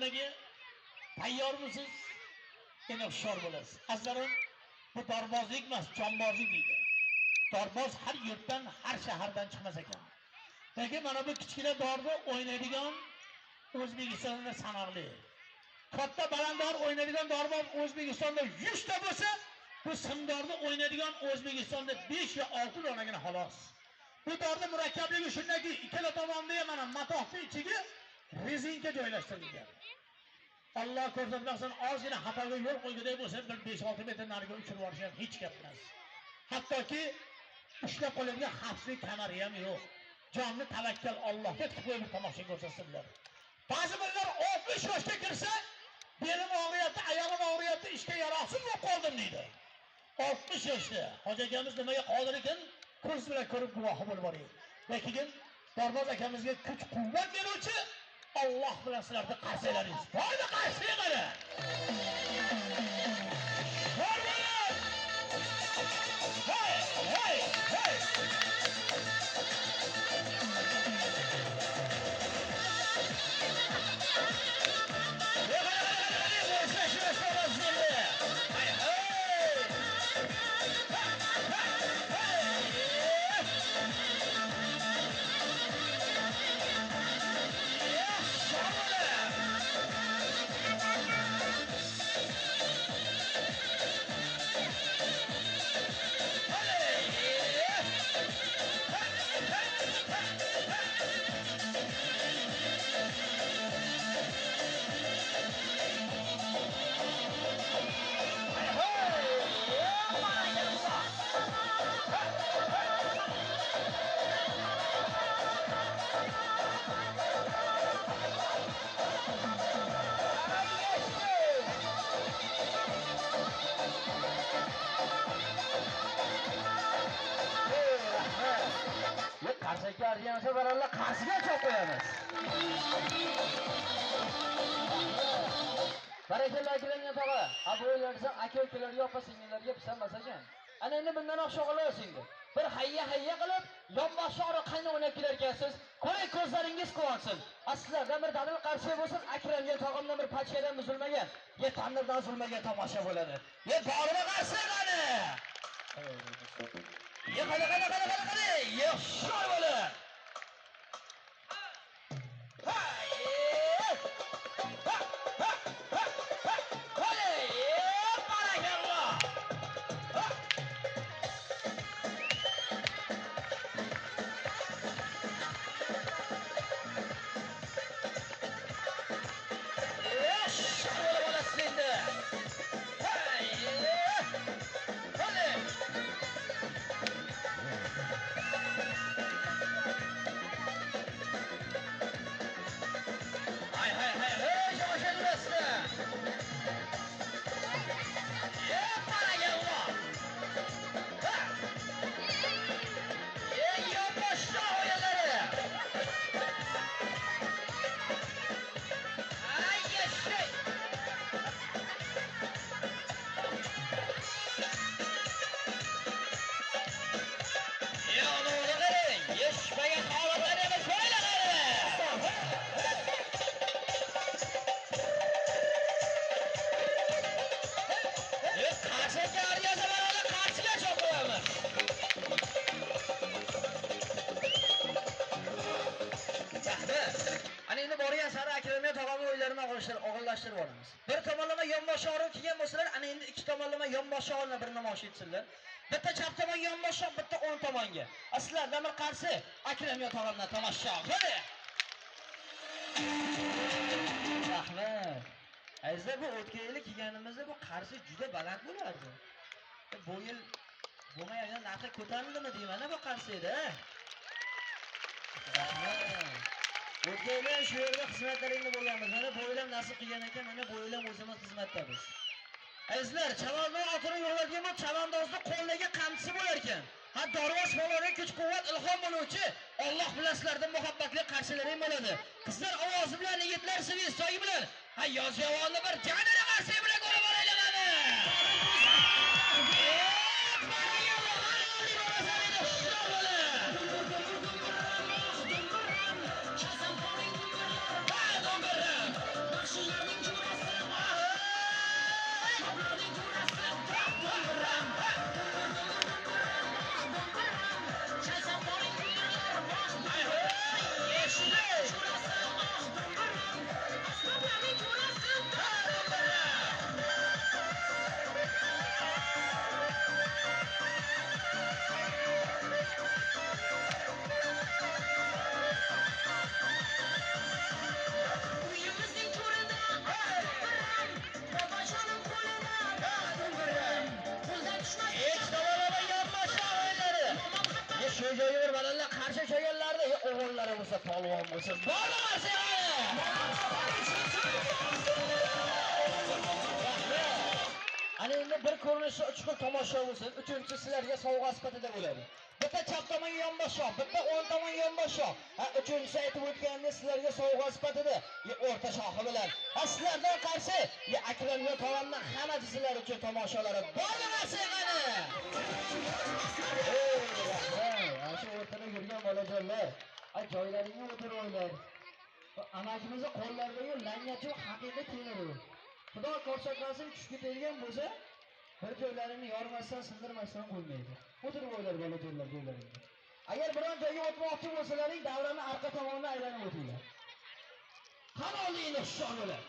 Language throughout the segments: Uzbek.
Nimaga? Tayyormisiz? Endi hushyor bo'lasiz. Azizlarim, bu dorbozlik emas, jonbozlik deydi. Dorboz har yurtdan, har shahardan chiqmas ekan. Lekin mana bu kichkina dorni o'ynaydigan O'zbekistonda sanoqli. Katta balandor o'ynaydigan dorboz O'zbekistonda 100 ta bo'lsa, bu simdorni o'ynaydigan O'zbekistonda 5 yo 6 donagina xolos. Bu dorni murakkabligi shundaki, ikkala tomonda ham mana matohning ichiga rezinka joylashtirilgan. Allah ko'rsatmasin, ozgina xatoga yo'l qo'yguday bo'lsa, bir 5-6 metr nariga uchirib yuborish ham hech gap emas. Hattoki ushlab qo'yilgan xavfsizlik kamari ham yo'q. Jonni tavakkal Allohga tiqib qo'yib tomosha ko'rsatsinlar. Ba'zi birilar 60 yoshga kirsa, belim og'riyapti, oyog'im og'riyapti, ishga yaroqsiz bo'lib qoldim deydi. 60 yoshda hoji akamiz nimaga qodir ekan, ko'z bilan ko'rib guvohi bo'lib boraylik. Lekin Dorboz akamizga kuch-quvvat beruvchi Allah bilan sizlarni qarsalaringiz. Boyda qarshi qara. Hey, hey, hey. Qarshiga aryansa baralla qarshiga chop qo'yamiz. Barakalla akilanga tog'a. Abo'ylarsa aka-ukalarga, opa-singillarga pisanmas ekan. Ana endi bundan o'xshoqlarsinglar. Bir hayya qilib, yonboshog'i qaynoq o'ynab kelarkansiz. Qo'y ko'zlaringiz quvonsin. Aslida bir dadil qarshi bo'lsin, Akramga tog'amdan bir pachkadan buzilmagan, ye tandirdan uzilmagan tomosha bo'ladi. Ye borida qarshi qani. Ye qani. Ye sho'r bo'lar. Og'illashtirib olamiz. Bir tomonlama yonboshog'i kelgan bo'lsalar, ana endi ikki tomonlama yonboshog'ini bir namoyish etsinlar. Bitta chap tomon yonboshoq, bitta o'ng tomonga. Aslida Damir qarshi Akram tomonidan tomosha. Qani? Rahmat. Azizlar, bu o'tgan yili kelganimizda bu qarshi juda baland bo'lardi. Bu yil bo'lmagan narxi ko'tarildimi deyman, bu qarshida. Rahmat. O'tgan shu yerda xizmatlaringni bo'lganmiz. Mana bu o'ylam nasib qilgan ekan, mana bu o'ylam o'zimiz xizmatdamiz. Azizlar, chavandoz otini yo'llarga bu chavandozni qo'lidagi qamchisi bo'lar ekan. Ha, Dorboz faoliyat kuch-quvvat ilhom bo'luvchi Alloh bilan sizlardan muhabbatli qarshilaring bo'ladi. Qizlar ovozi bilan, yigitlar sevgi bilan, ha yoz javonni bir janini qarshi bilan ko'rib boraylik mana. She Shu joyga bir balalar qarshi kelganlarda o'g'illari bo'lsa polvon bo'lsin. Bo'lmasa ana endi bir ko'rinishda uch tomosha bo'lsin. Uchinchisi sizlarga sovg'a sifatida bo'ladi. Bitta chap tomonga yonboshoq, bitta o'ng tomonga yonboshoq. Uchinchisi aytib o'tganimda sizlarga sovg'a sifatida o'rta shoxi bilan. Sizlardan qarshi Akramjon tomonidan hammasi sizlar uchun tomoshalari bo'lmasa qani. Shu o'rtada yurgan bolajonlar, joylaringga o'tiringlar. Amakimizni qo'llaridagi langachi haqiqiy temir. Xudo ko'rsatmasin tushib ketadigan bo'lsa, bir joylarini yormasdan, sindirmasdan qo'ymaydi. O'tirib o'ylar bolajonlar joylaringda. Agar biron joyga o'tmoqchi bo'lsalaring, davrani orqa tomonidan aylanib o'tinglar. Qanoligini sho'nglar.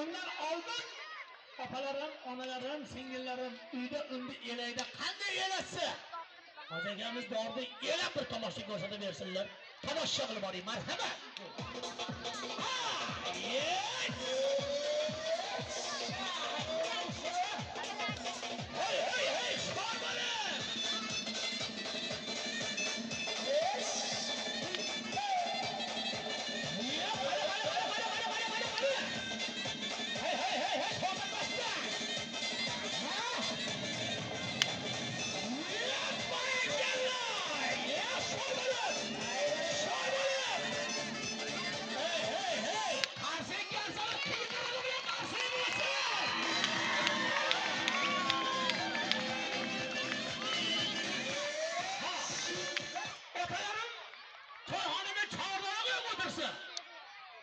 Undan oldin opalarim, onalarim, singillarim uyda undi elayda qanday elatsa, hoji akamiz bordi elab bir tomosha ko'rsatib bersinlar. Tomosha qilib boring, marhamat.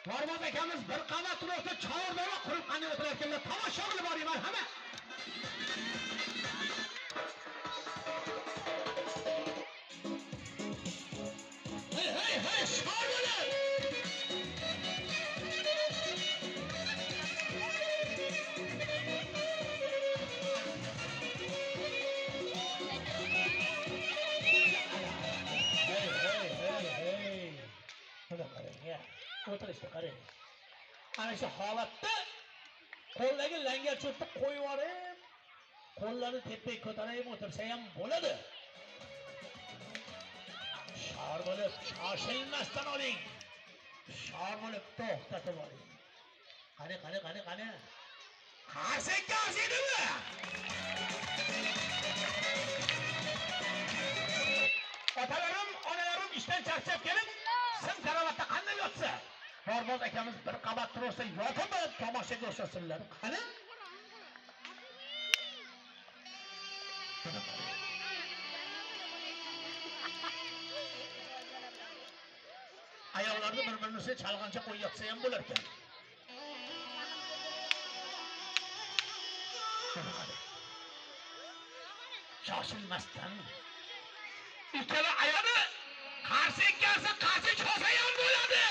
Farmoz akamiz bir qavat turibdi, chordona qurib qanday o'tirayotganlar tomosha qilib boring, marhamat. Hey, chordonalar. Mana qarang, o'tirishni qarang. Ana shu holatda qo'ldagi langar cho'pni qo'yib yuborib, qo'llarni tepaga ko'tarib o'tirsa ham bo'ladi. Shor bo'lib, shoshilmasdan oling. Shor bo'lib to'xtatib oling. Qani. Qarsak edimi? Otalarim, onalarim ishdan charchab kelib, sim karavotda qanday yotsa, Farmoz akamiz bir qavat tursa, yotib tomosha ko'rsatsinlar. Qani? Ayollarni bir-birini chalg'ancha qo'yatsa ham bo'lar ekan. Shoshilmasdan ikkala ayolni qarshi kelsa qarshi cholsa ham bo'ladi.